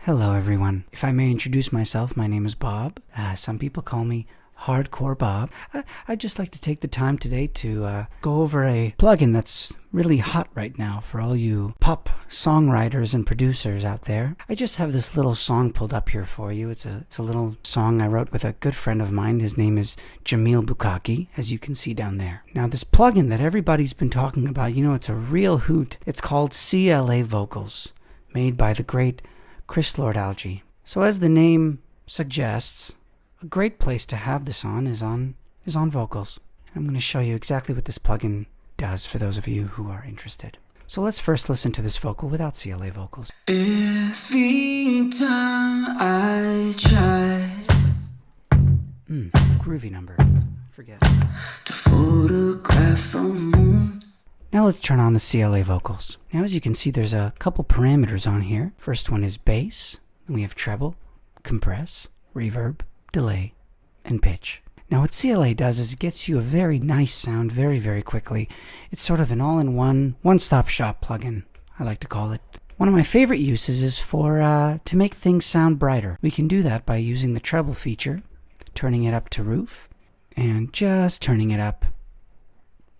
Hello everyone. If I may introduce myself, my name is Bob. Some people call me Hardcore Bob. I'd just like to take the time today to go over a plugin that's really hot right now for all you pop songwriters and producers out there. I just have this little song pulled up here for you. It's a little song I wrote with a good friend of mine. His name is Jamil Bukaki, as you can see down there. Now this plugin that everybody's been talking about, it's a real hoot. It's called CLA Vocals, made by the great Lord-Alge. So as the name suggests, a great place to have this on is on vocals. I'm going to show you exactly what this plugin does for those of you who are interested. So let's first listen to this vocal without CLA vocals. Every time I tried Groovy number. Forget. to photograph the moon. Now let's turn on the CLA vocals. Now as you can see, there's a couple parameters on here. First one is bass, then we have treble, compress, reverb, delay, and pitch. Now what CLA does is it gets you a very nice sound very, very quickly. It's sort of an all-in-one, one-stop shop plugin, I like to call it. One of my favorite uses is for to make things sound brighter. We can do that by using the treble feature, turning it up to roof, and just turning it up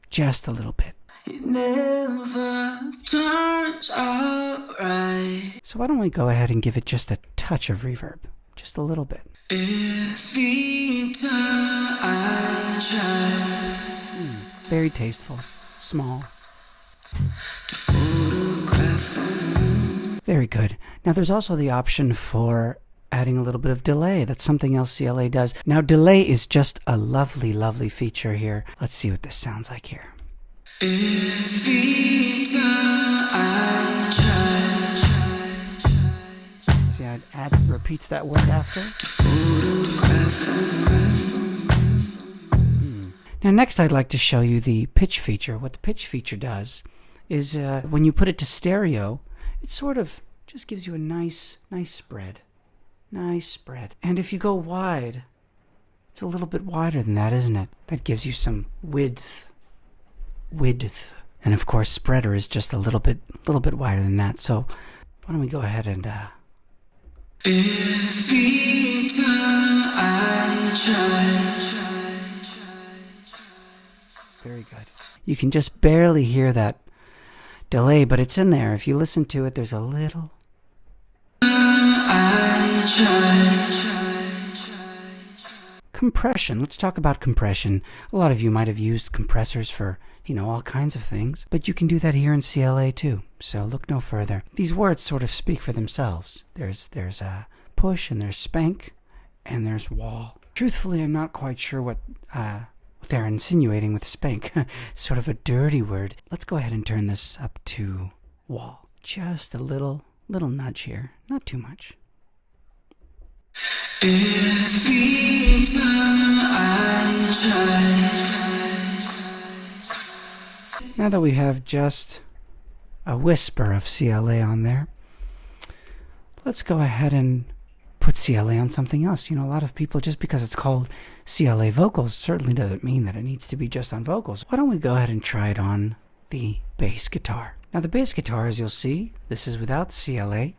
just a little bit. It never turns out right. So why don't we go ahead and give it just a touch of reverb, just a little bit. Every time I try Very tasteful, small. to photograph the moon. Very good. Now there's also the option for adding a little bit of delay. That's something else CLA does. Now delay is just a lovely, lovely feature here. Let's see what this sounds like here. Every time I try See how it repeats that word after? to photograph the moon. Now next I'd like to show you the pitch feature. What the pitch feature does is when you put it to stereo, it sort of just gives you a nice spread. Nice spread. And if you go wide, it's a little bit wider than that, isn't it? That gives you some width. And of course spreader is just a little bit wider than that. So why don't we go ahead and Every time I try. very good. You can just barely hear that delay, but it's in there. If you listen to it, there's a little. I try. Compression. Let's talk about compression. A lot of you might have used compressors for, all kinds of things, but you can do that here in CLA too. So look no further. These words sort of speak for themselves. There's a push, and there's spank, and there's wall. Truthfully, I'm not quite sure what they're insinuating with spank. Sort of a dirty word. Let's go ahead and turn this up to wall. Just a little nudge here. Not too much. Every time I try. Now that we have just a whisper of CLA on there, let's go ahead and put CLA on something else. A lot of people, just because it's called CLA vocals, certainly doesn't mean that it needs to be just on vocals. Why don't we go ahead and try it on the bass guitar? Now the bass guitar, as you'll see, this is without CLA.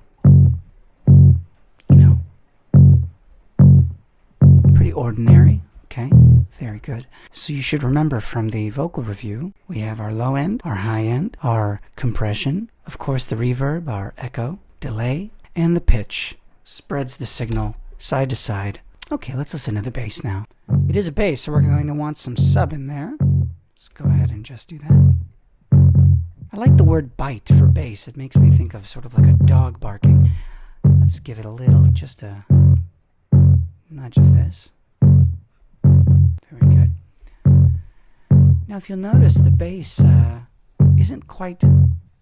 Pretty ordinary. Okay, very good. So you should remember from the vocal review, we have our low end, our high end, our compression, of course the reverb, our echo, delay, and the pitch. Spreads the signal side to side. Okay, let's listen to the bass now. It is a bass, so we're going to want some sub in there. Let's go ahead and just do that. I like the word bite for bass. It makes me think of sort of like a dog barking. Let's give it just a nudge of this. Very good. Now if you'll notice, the bass isn't quite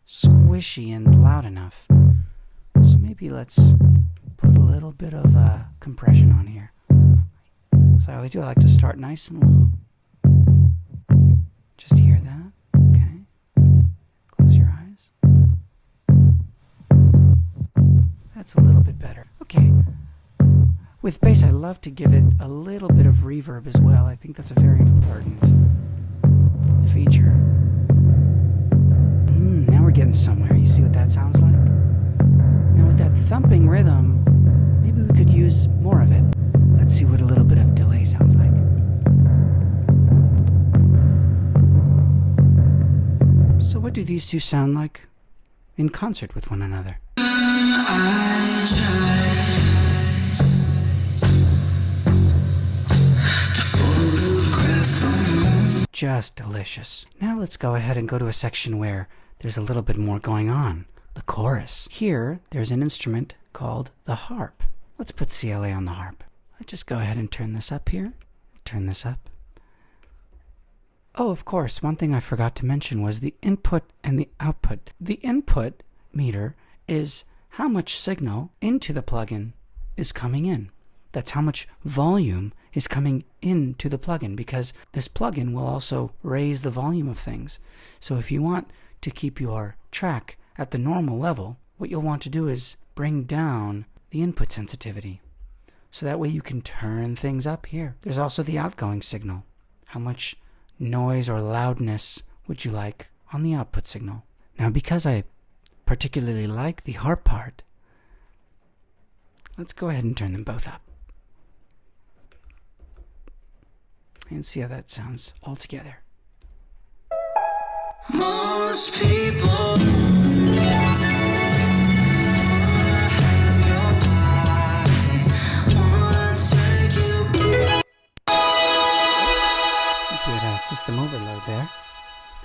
squishy and loud enough. So maybe let's put a little bit of compression on here. So I always do like to start nice and low. Just hear that. Okay. Close your eyes. That's a little bit better. Okay. With bass, I love to give it a little bit of reverb as well. I think that's a very important feature. Now we're getting somewhere. You see what that sounds like? Now what that that thumping rhythm, maybe we could use more of it. Let's see what a little bit of delay sounds like. So what do these two sound like in concert with one another? Just delicious. Now let's go ahead and go to a section where there's a little bit more going on. The chorus. Here, there's an instrument called the harp. Let's put CLA on the harp. Let's just go ahead and turn this up here. Turn this up. Oh, of course, one thing I forgot to mention was the input and the output. The input meter is how much signal into the plugin is coming in. That's how much volume is coming into the plugin, because this plugin will also raise the volume of things. So if you want to keep your track at the normal level, what you'll want to do is bring down the input sensitivity. So that way you can turn things up here. There's also the outgoing signal. How much noise or loudness would you like on the output signal? Now, because I particularly like the harp part, let's go ahead and turn them both up. And see how that sounds all together. Most people Good system overload there.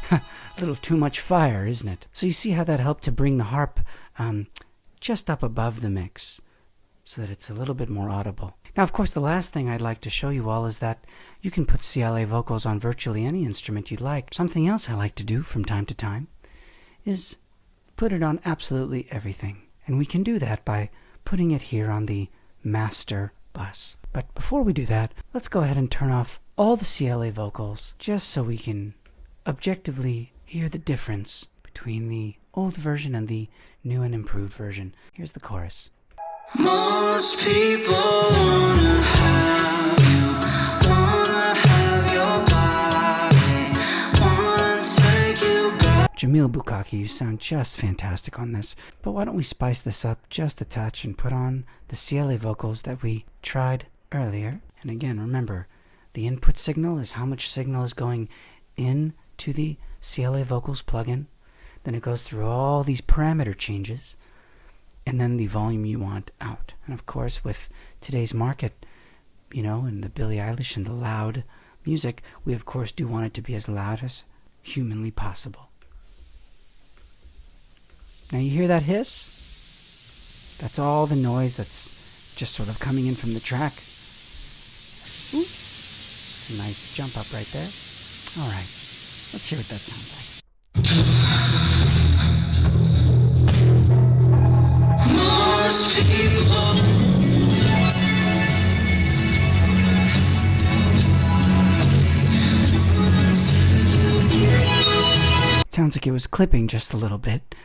A little too much fire, isn't it? So you see how that helped to bring the harp just up above the mix so that it's a little bit more audible. Now, of course, the last thing I'd like to show you all is that you can put CLA vocals on virtually any instrument you'd like. Something else I like to do from time to time is put it on absolutely everything. And we can do that by putting it here on the master bus. But before we do that, let's go ahead and turn off all the CLA vocals just so we can objectively hear the difference between the old version and the new and improved version. Here's the chorus. Most people wanna have your body, wanna take you back. Jamil Bukaki, you sound just fantastic on this, but why don't we spice this up just a touch and put on the CLA vocals that we tried earlier. And again, remember, the input signal is how much signal is going into the CLA vocals plugin. Then it goes through all these parameter changes, and then the volume you want out. And of course, with today's market, you know, and the Billie Eilish and the loud music, we of course do want it to be as loud as humanly possible. Now you hear that hiss? That's all the noise that's just sort of coming in from the track. Ooh, a nice jump up right there. All right, let's hear what that sounds like. Sounds like it was clipping just a little bit.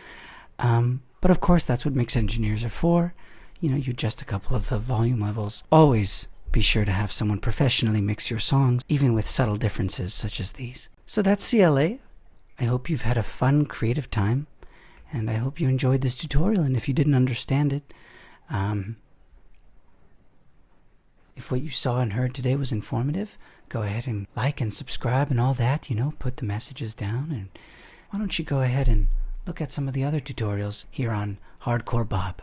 But of course, that's what mix engineers are for. You know, you adjust a couple of the volume levels. Always be sure to have someone professionally mix your songs, even with subtle differences such as these. So that's CLA. I hope you've had a fun, creative time, and I hope you enjoyed this tutorial. And if you didn't understand it, if what you saw and heard today was informative, go ahead and like and subscribe and all that, you know, put the messages down. And why don't you go ahead and look at some of the other tutorials here on Hardcore Bob.